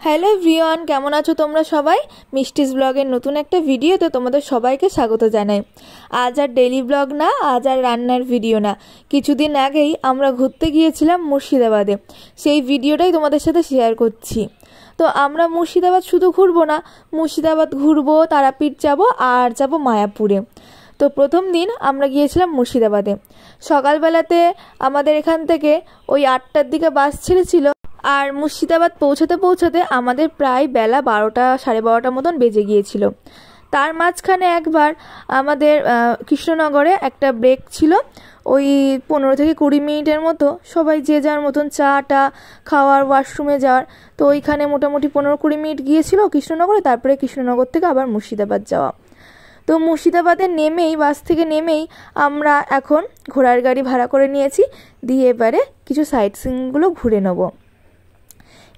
Hello everyone, কেমন আছো তোমরা সবাই? মিষ্টিস ব্লগের নতুন একটা ভিডিওতে তোমাদের সবাইকে স্বাগত জানাই। আজ আর ডেইলি ব্লগ না, আজ আর রান্নার ভিডিও না। কিছুদিন আগেই আমরা ঘুরতে গিয়েছিলাম মুর্শিদাবাদে, সেই ভিডিওটাই তোমাদের সাথে শেয়ার করছি। তো আমরা মুর্শিদাবাদ শুধু ঘুরবো না, মুর্শিদাবাদ ঘুরবো, তারাপীঠ যাব আর যাব মায়াপুরে। তো প্রথম দিন আমরা গিয়েছিলাম মুর্শিদাবাদে। সকালবেলাতে আমাদের এখান থেকে ওই 8টার দিকে বাস ছেড়েছিল, আর মুর্শিদাবাদ পৌঁছাতে পৌঁছাতে আমাদের প্রায় বেলা 12টা সাড়ে 12টার মতন বেজে গিয়েছিল। তার মাঝখানে একবার আমাদের কৃষ্ণনগরে একটা ব্রেক ছিল, ওই 15 থেকে 20 মিনিটের মতো, সবাই যে যার মতন চাটা খাওয়ার, ওয়াশরুমে যাওয়ার। তো ওইখানে মোটামুটি 15-20 মিনিট গিয়েছিল কৃষ্ণনগরে, তারপরে কৃষ্ণনগর থেকে আবার মুর্শিদাবাদ যাওয়া। তো মুর্শিদাবাদে নেমেই, বাস থেকে নেমেই আমরা এখন ঘোড়ার গাড়ি ভাড়া করে নিয়েছি, দিয়ে এবারে কিছু সাইট সিনগুলো ঘুরে নেব।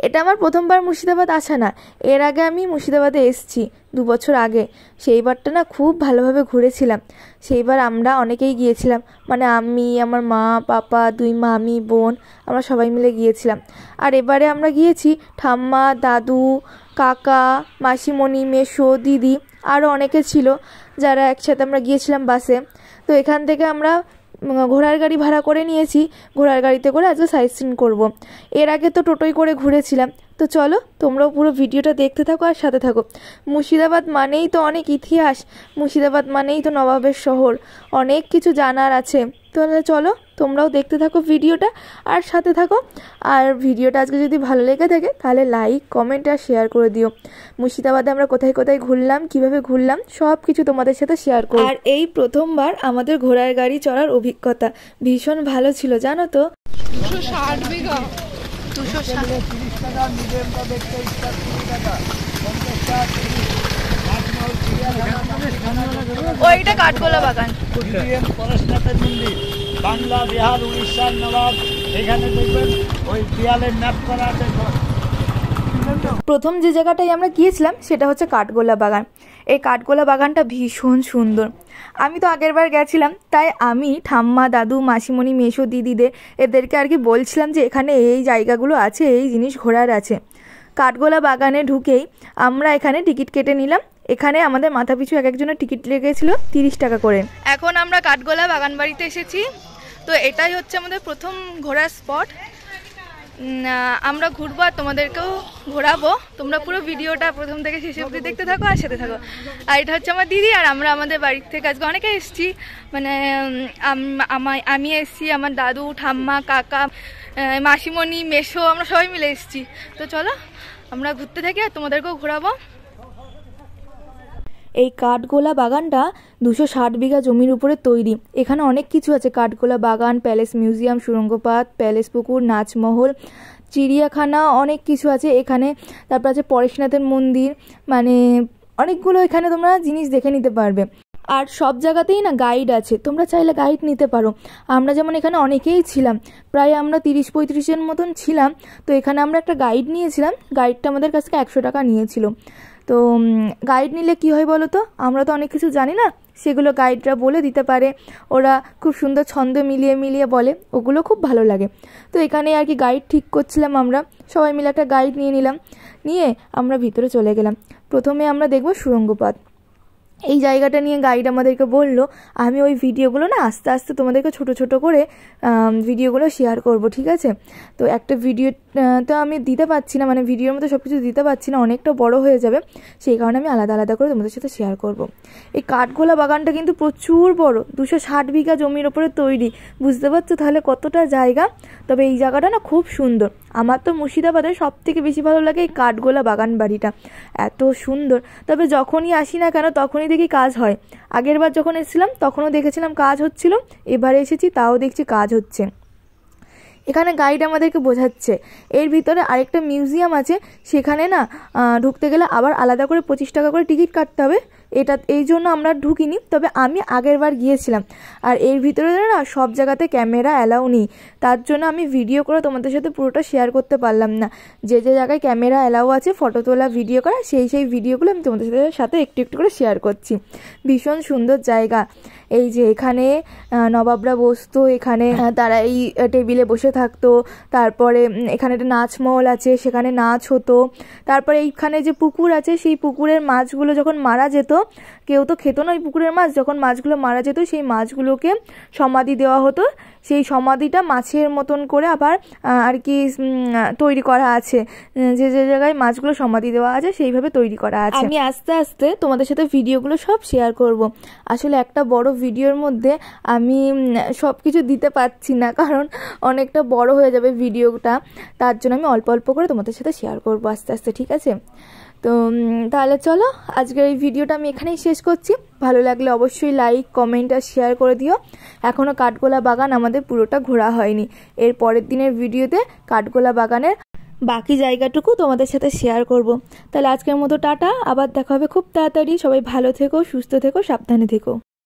এটা আমার প্রথমবার মুর্শিদাবাদ আসা না, এর আগে আমি মুর্শিদাবাদে এসেছি 2 বছর আগে। সেইবারটা না খুব ভালোভাবে ঘুরেছিলাম। সেইবার আমরা অনেকেই গিয়েছিলাম, মানে আমি, আমার মা, পাপা, 2 মামি, বোন, আমরা সবাই মিলে গিয়েছিলাম। আর এবারে আমরা গিয়েছি ঠাম্মা, দাদু, কাকা, মাসিমণি, মেসো, দিদি, আরও অনেকে ছিল যারা একসাথে আমরা গিয়েছিলাম বাসে। তো এখান থেকে আমরা ঘোড়ার গাড়ি ভাড়া করে নিয়েছি, ঘোড়ার গাড়িতে করে আজকে সাইট সিন করবো। এর আগে তো টোটোই করে ঘুরেছিলাম। তো চলো তোমরাও পুরো ভিডিওটা দেখতে থাকো আর সাথে থাকো। মুর্শিদাবাদ মানেই তো অনেক ইতিহাস, মুর্শিদাবাদ মানেই তো নবাবের শহর, অনেক কিছু জানার আছে। তাহলে চলো তোমরাও দেখতে থাকো ভিডিওটা আর সাথে থাকো। আর ভিডিওটা আজকে যদি ভালো লেগে থাকে তাহলে লাইক, কমেন্ট আর শেয়ার করে দিও। মুর্শিদাবাদে আমরা কোথায় কোথায় ঘুরলাম, কিভাবে ঘুরলাম, সব কিছু তোমাদের সাথে শেয়ার করব। আর এই প্রথমবার আমাদের ঘোড়ার গাড়ি চড়ার অভিজ্ঞতা ভীষণ ভালো ছিল, জানো তো। 260 বিঘা, 260 টাকা, মিডিয়ামটা দেখতে 30 টাকা, 50 টাকা, ওইটা কাঠগোলা বাগান। মিডিয়াম পরশনাথের মন্দির, বাংলা, বিহার, উড়িষ্যার নবাব। এখানে দেখবেন ওই দেয়ালের ম্যাপ করা আছে। প্রথম যে জায়গাটায় আমরা গিয়েছিলাম সেটা হচ্ছে কাঠগোলা বাগান। এই কাঠগোলা বাগানটা ভীষণ সুন্দর। আমি তো আগেরবার গেছিলাম, তাই আমি ঠাম্মা, দাদু, মাসিমণি, মেসো, দিদিদের এদেরকে আর কি বলছিলাম যে এখানে এই জায়গাগুলো আছে, এই জিনিস ঘোরার আছে। কাঠগোলা বাগানে ঢুকেই আমরা এখানে টিকিট কেটে নিলাম। এখানে আমাদের মাথা পিছু এক একজনের টিকিট লেগেছিল 30 টাকা করে। এখন আমরা কাঠগোলা বাগান বাড়িতে এসেছি। তো এটাই হচ্ছে আমাদের প্রথম ঘোরার স্পট। আমরা ঘুরবো আর তোমাদেরকেও ঘোরাবো। তোমরা পুরো ভিডিওটা প্রথম থেকে শেষ অবধি দেখতে থাকো আর সাথে থাকো। আর এটা হচ্ছে আমার দিদি, আর আমরা আমাদের বাড়ির থেকে আজকে অনেকে এসেছি, মানে আমি এসেছি, আমার দাদু, ঠাম্মা, কাকা, মাসিমণি, মেসো, আমরা সবাই মিলে এসেছি। তো চলো আমরা ঘুরতে থাকি আর তোমাদেরকেও ঘোরাবো। এই কাঠগোলা বাগানটা 260 বিঘা জমির উপরে তৈরি। এখানে অনেক কিছু আছে, কাঠগোলা বাগান, প্যালেস মিউজিয়াম, সুরঙ্গপাত, প্যালেস পুকুর, নাচমহল, চিড়িয়াখানা, অনেক কিছু আছে এখানে। তারপর আছে পরেশনাথের মন্দির, মানে অনেকগুলো এখানে তোমরা জিনিস দেখে নিতে পারবে। আর সব জায়গাতেই না গাইড আছে, তোমরা চাইলে গাইড নিতে পারো। আমরা যেমন এখানে অনেকেই ছিলাম, প্রায় আমরা 30-35 জন মতন ছিলাম। তো এখানে আমরা একটা গাইড নিয়েছিলাম, গাইডটা আমাদের কাছ থেকে 100 টাকা নিয়েছিল। তো গাইড নিলে কি হয় বলো তো, আমরা তো অনেক কিছু জানি না, সেগুলো গাইডরা বলে দিতে পারে। ওরা খুব সুন্দর ছন্দ মিলিয়ে মিলিয়ে বলে, ওগুলো খুব ভালো লাগে। তো এখানে আর কি গাইড ঠিক করছিলাম, আমরা সবাই মিলে একটা গাইড নিয়ে নিলাম, নিয়ে আমরা ভিতরে চলে গেলাম। প্রথমে আমরা দেখব সুরঙ্গপাত। এই জায়গাটা নিয়ে গাইড আমাদেরকে বলল, আমি ওই ভিডিওগুলো না আস্তে আস্তে তোমাদেরকে ছোট ছোট করে ভিডিওগুলো শেয়ার করব, ঠিক আছে? তো একটা ভিডিও তো আমি দিতে পারছি না, মানে ভিডিওর মধ্যে সব কিছু দিতে পারছি না, অনেকটা বড় হয়ে যাবে, সেই কারণে আমি আলাদা আলাদা করে তোমাদের সাথে শেয়ার করব। এই কাঠগোলা বাগানটা কিন্তু প্রচুর বড়, 260 বিঘা জমির ওপরে তৈরি, বুঝতে পারছো তাহলে কতটা জায়গা। তবে এই জায়গাটা না খুব সুন্দর। আমার তো মুর্শিদাবাদের সব থেকে বেশি ভালো লাগে এই কাঠগোলা বাগান বাড়িটা, এত সুন্দর। তবে যখনই আসি না কেন তখনই দেখি কাজ হয়। আগের বার যখন এসেছিলাম তখনও দেখেছিলাম কাজ হচ্ছিল, এবারে এসেছি তাও দেখছি কাজ হচ্ছে। এখানে গাইড আমাদেরকে বোঝাচ্ছে এর ভিতরে আরেকটা মিউজিয়াম আছে, সেখানে না ঢুকতে গেলে আবার আলাদা করে 25 টাকা করে টিকিট কাটতে হবে। এটা এই জন্য আমরা ঢুকিনি, তবে আমি আগের বার গিয়েছিলাম। আর এর ভিতরে না সব জায়গাতে ক্যামেরা অ্যালাউ নেই, তার জন্য আমি ভিডিও করে তোমাদের সাথে পুরোটা শেয়ার করতে পারলাম না। যে যে জায়গায় ক্যামেরা অ্যালাউ আছে, ফটো তোলা, ভিডিও করা, সেই ভিডিওগুলো আমি তোমাদের সাথে একটু একটু করে শেয়ার করছি। ভীষণ সুন্দর জায়গা। এই যে এখানে নবাবরা বসতো, এখানে তারা এই টেবিলে বসে থাকতো। তারপরে এখানে একটা নাচমহল আছে, সেখানে নাচ হতো। তারপরে এইখানে যে পুকুর আছে, সেই পুকুরের মাছগুলো যখন মারা যেত, কেউ তো খেত না ওই পুকুরের মাছ, যখন মাছগুলো মারা যেত সেই মাছগুলোকে সমাধি দেওয়া হতো। সেই সমাধিটা মাছের মতন করে আবার আর কি তৈরি করা আছে, যে যে জায়গায় মাছগুলো সমাধি দেওয়া আছে সেইভাবে তৈরি করা আছে। আমি আস্তে আস্তে তোমাদের সাথে ভিডিওগুলো সব শেয়ার করব। আসলে একটা বড় ভিডিওর মধ্যে আমি সব কিছু দিতে পারছি না, কারণ অনেকটা বড় হয়ে যাবে ভিডিওটা, তার জন্য আমি অল্প অল্প করে তোমাদের সাথে শেয়ার করব আস্তে আস্তে, ঠিক আছে? তো তাহলে চলো, আজকের এই ভিডিওটা আমি এখানেই শেষ করছি। ভালো লাগলে অবশ্যই লাইক, কমেন্ট আর শেয়ার করে দিও। এখনও কাঠগোলা বাগান আমাদের পুরোটা ঘোরা হয়নি। এর পরের দিনের ভিডিওতে কাঠগোলা বাগানের বাকি জায়গাটুকু তোমাদের সাথে শেয়ার করব। তাহলে আজকের মতো টাটা, আবার দেখা হবে খুব তাড়াতাড়ি। সবাই ভালো থেকো, সুস্থ থেকো, সাবধানে থেকো।